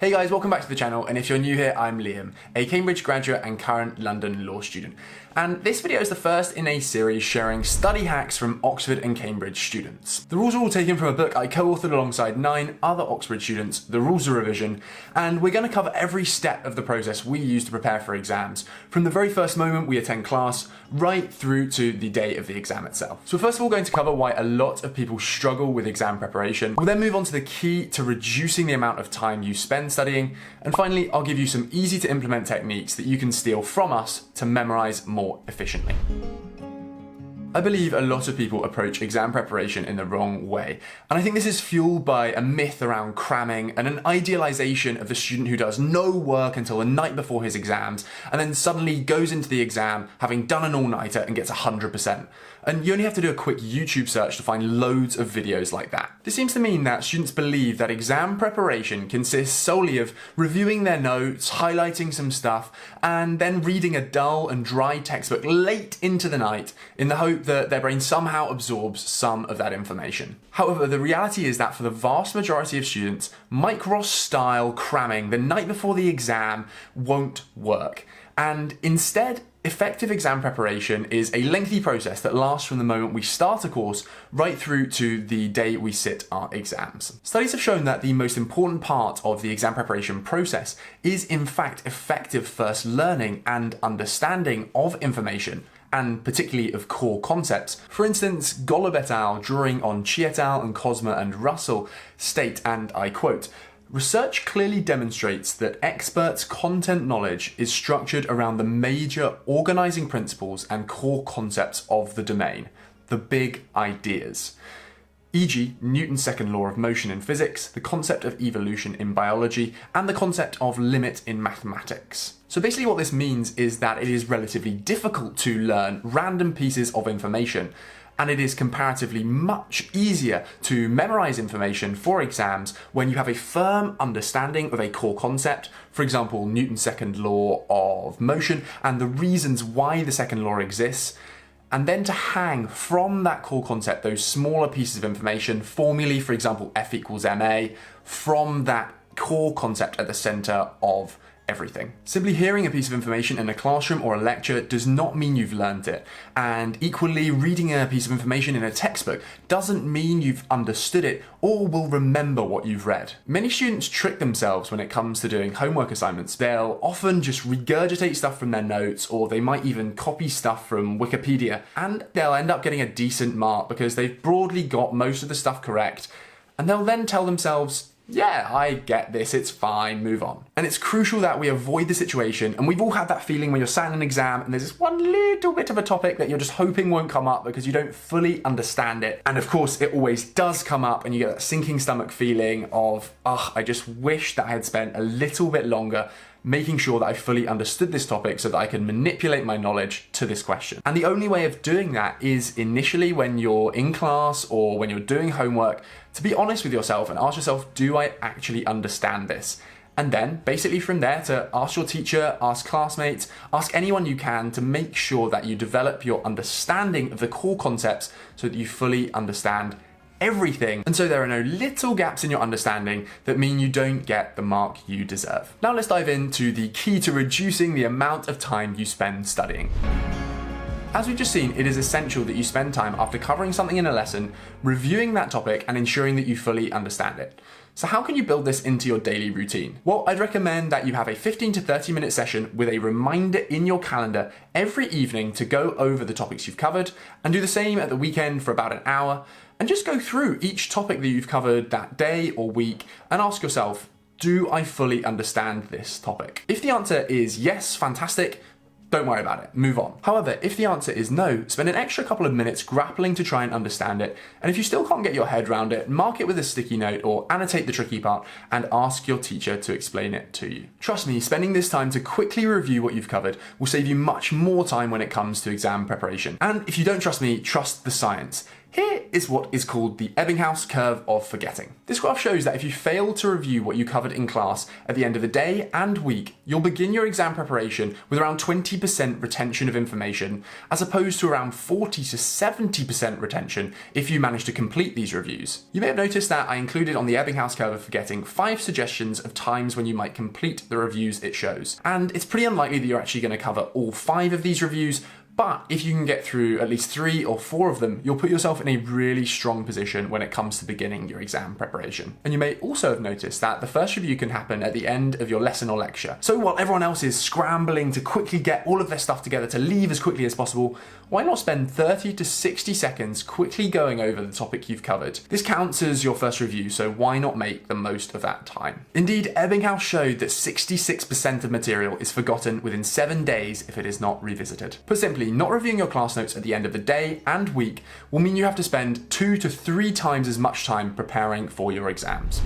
Hey guys, welcome back to the channel, and if you're new here, I'm Liam, a Cambridge graduate and current London law student. And this video is the first in a series sharing study hacks from Oxford and Cambridge students. The rules are all taken from a book I co-authored alongside 9 other Oxford students, The Rules of Revision, and we're going to cover every step of the process we use to prepare for exams, from the very first moment we attend class, right through to the day of the exam itself. So we're first of all going to cover why a lot of people struggle with exam preparation. We'll then move on to the key to reducing the amount of time you spend studying, and finally I'll give you some easy to implement techniques that you can steal from us to memorize more efficiently. I believe a lot of people approach exam preparation in the wrong way, and I think this is fueled by a myth around cramming and an idealization of the student who does no work until the night before his exams and then suddenly goes into the exam having done an all-nighter and gets 100%. And you only have to do a quick YouTube search to find loads of videos like that. This seems to mean that students believe that exam preparation consists solely of reviewing their notes, highlighting some stuff, and then reading a dull and dry textbook late into the night in the hope that their brain somehow absorbs some of that information. However, the reality is that for the vast majority of students, Mike Ross-style cramming the night before the exam won't work. And instead, effective exam preparation is a lengthy process that lasts from the moment we start a course right through to the day we sit our exams. Studies have shown that the most important part of the exam preparation process is in fact effective first learning and understanding of information, and particularly of core concepts. For instance, Golub et al., drawing on Chi et al. And Cosma and Russell, state, and I quote, "Research clearly demonstrates that experts' content knowledge is structured around the major organizing principles and core concepts of the domain, the big ideas, e.g. Newton's second law of motion in physics, the concept of evolution in biology, and the concept of limit in mathematics." So basically what this means is that it is relatively difficult to learn random pieces of information, and it is comparatively much easier to memorize information for exams when you have a firm understanding of a core concept, for example, Newton's second law of motion and the reasons why the second law exists, and then to hang from that core concept those smaller pieces of information, formulae, for example, F equals ma, from that core concept at the center of everything. Simply hearing a piece of information in a classroom or a lecture does not mean you've learned it, and equally reading a piece of information in a textbook doesn't mean you've understood it or will remember what you've read. Many students trick themselves when it comes to doing homework assignments. They'll often just regurgitate stuff from their notes, or they might even copy stuff from Wikipedia, and they'll end up getting a decent mark because they've broadly got most of the stuff correct, and they'll then tell themselves, "Yeah, I get this, it's fine, move on." And it's crucial that we avoid the situation, and we've all had that feeling when you're sat in an exam and there's this one little bit of a topic that you're just hoping won't come up because you don't fully understand it. And of course, it always does come up, and you get that sinking stomach feeling of, I just wish that I had spent a little bit longer making sure that I fully understood this topic so that I can manipulate my knowledge to this question. And the only way of doing that is initially when you're in class or when you're doing homework to be honest with yourself and ask yourself, do I actually understand this? And then basically from there to ask your teacher, ask classmates, ask anyone you can to make sure that you develop your understanding of the core concepts so that you fully understand everything, and so there are no little gaps in your understanding that mean you don't get the mark you deserve. Now let's dive into the key to reducing the amount of time you spend studying. As we've just seen, it is essential that you spend time after covering something in a lesson, reviewing that topic and ensuring that you fully understand it. So how can you build this into your daily routine? Well, I'd recommend that you have a 15 to 30 minute session with a reminder in your calendar every evening to go over the topics you've covered, and do the same at the weekend for about an hour, and just go through each topic that you've covered that day or week and ask yourself, do I fully understand this topic? If the answer is yes, fantastic, don't worry about it, move on. However, if the answer is no, spend an extra couple of minutes grappling to try and understand it, and if you still can't get your head around it, mark it with a sticky note or annotate the tricky part and ask your teacher to explain it to you. Trust me, spending this time to quickly review what you've covered will save you much more time when it comes to exam preparation. And if you don't trust me, trust the science. Here is what is called the Ebbinghaus curve of forgetting. This graph shows that if you fail to review what you covered in class at the end of the day and week, you'll begin your exam preparation with around 20% retention of information, as opposed to around 40 to 70% retention if you manage to complete these reviews. You may have noticed that I included on the Ebbinghaus curve of forgetting 5 suggestions of times when you might complete the reviews it shows. And it's pretty unlikely that you're actually going to cover all 5 of these reviews, but if you can get through at least 3 or 4 of them, you'll put yourself in a really strong position when it comes to beginning your exam preparation. And you may also have noticed that the first review can happen at the end of your lesson or lecture. So while everyone else is scrambling to quickly get all of their stuff together to leave as quickly as possible, why not spend 30 to 60 seconds quickly going over the topic you've covered? This counts as your first review, so why not make the most of that time? Indeed, Ebbinghaus showed that 66% of material is forgotten within 7 days if it is not revisited. Put simply, not reviewing your class notes at the end of the day and week will mean you have to spend 2 to 3 times as much time preparing for your exams.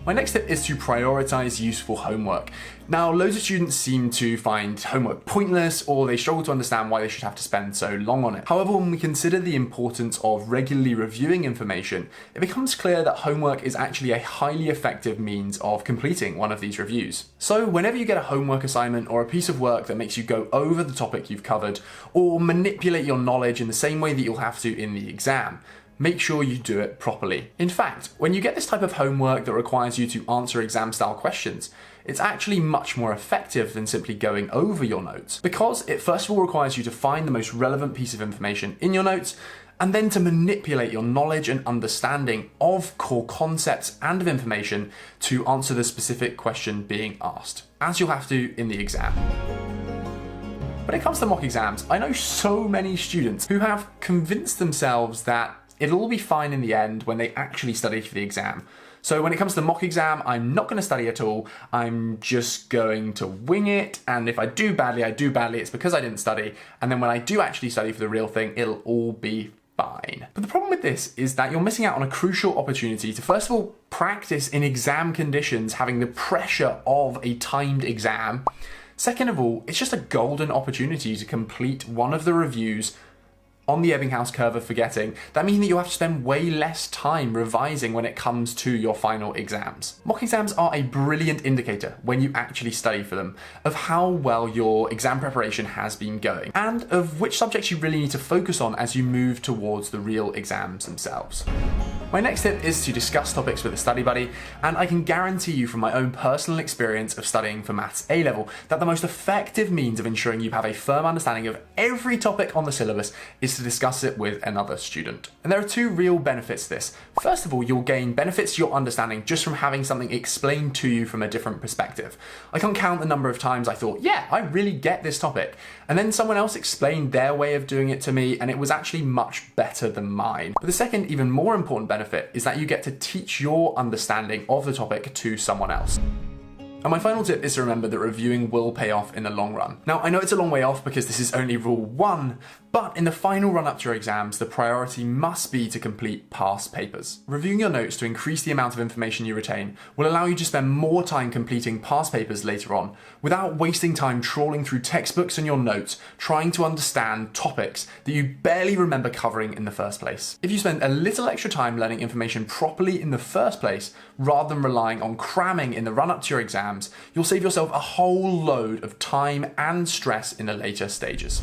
My next tip is to prioritize useful homework. Now, loads of students seem to find homework pointless, or they struggle to understand why they should have to spend so long on it. However, when we consider the importance of regularly reviewing information, it becomes clear that homework is actually a highly effective means of completing one of these reviews. So whenever you get a homework assignment or a piece of work that makes you go over the topic you've covered, or manipulate your knowledge in the same way that you'll have to in the exam, make sure you do it properly. In fact, when you get this type of homework that requires you to answer exam-style questions, it's actually much more effective than simply going over your notes, because it first of all requires you to find the most relevant piece of information in your notes, and then to manipulate your knowledge and understanding of core concepts and of information to answer the specific question being asked, as you'll have to in the exam. When it comes to mock exams, I know so many students who have convinced themselves that it'll all be fine in the end when they actually study for the exam. So when it comes to the mock exam, I'm not going to study at all. I'm just going to wing it. And if I do badly, I do badly. It's because I didn't study. And then when I do actually study for the real thing, it'll all be fine. But the problem with this is that you're missing out on a crucial opportunity to, first of all, practice in exam conditions, having the pressure of a timed exam. Second of all, it's just a golden opportunity to complete one of the reviews on the Ebbinghaus curve of forgetting. That means that you'll have to spend way less time revising when it comes to your final exams. Mock exams are a brilliant indicator, when you actually study for them, of how well your exam preparation has been going, and of which subjects you really need to focus on as you move towards the real exams themselves. My next tip is to discuss topics with a study buddy, and I can guarantee you from my own personal experience of studying for Maths A-level that the most effective means of ensuring you have a firm understanding of every topic on the syllabus is to discuss it with another student. And there are 2 real benefits to this. First of all, you'll gain benefits to your understanding just from having something explained to you from a different perspective. I can't count the number of times I thought, yeah, I really get this topic. And then someone else explained their way of doing it to me, and it was actually much better than mine. But the second, even more important benefit is that you get to teach your understanding of the topic to someone else. And my final tip is to remember that reviewing will pay off in the long run. Now, I know it's a long way off because this is only rule 1, but in the final run up to your exams, the priority must be to complete past papers. Reviewing your notes to increase the amount of information you retain will allow you to spend more time completing past papers later on, without wasting time trawling through textbooks and your notes, trying to understand topics that you barely remember covering in the first place. If you spend a little extra time learning information properly in the first place, rather than relying on cramming in the run up to your exams, you'll save yourself a whole load of time and stress in the later stages.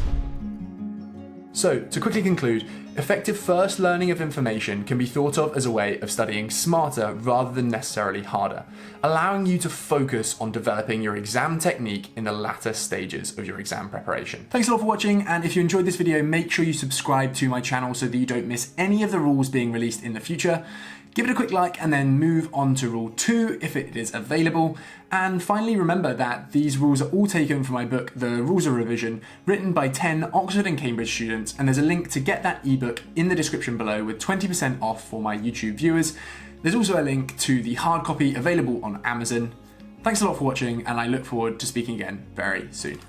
So, to quickly conclude, effective first learning of information can be thought of as a way of studying smarter rather than necessarily harder, allowing you to focus on developing your exam technique in the latter stages of your exam preparation. Thanks a lot for watching, and if you enjoyed this video, make sure you subscribe to my channel so that you don't miss any of the rules being released in the future. Give it a quick like and then move on to rule 2 if it is available. And finally, remember that these rules are all taken from my book, The Rules of Revision, written by 10 Oxford and Cambridge students, and there's a link to get that ebook in the description below with 20% off for my YouTube viewers. There's also a link to the hard copy available on Amazon. Thanks a lot for watching, and I look forward to speaking again very soon.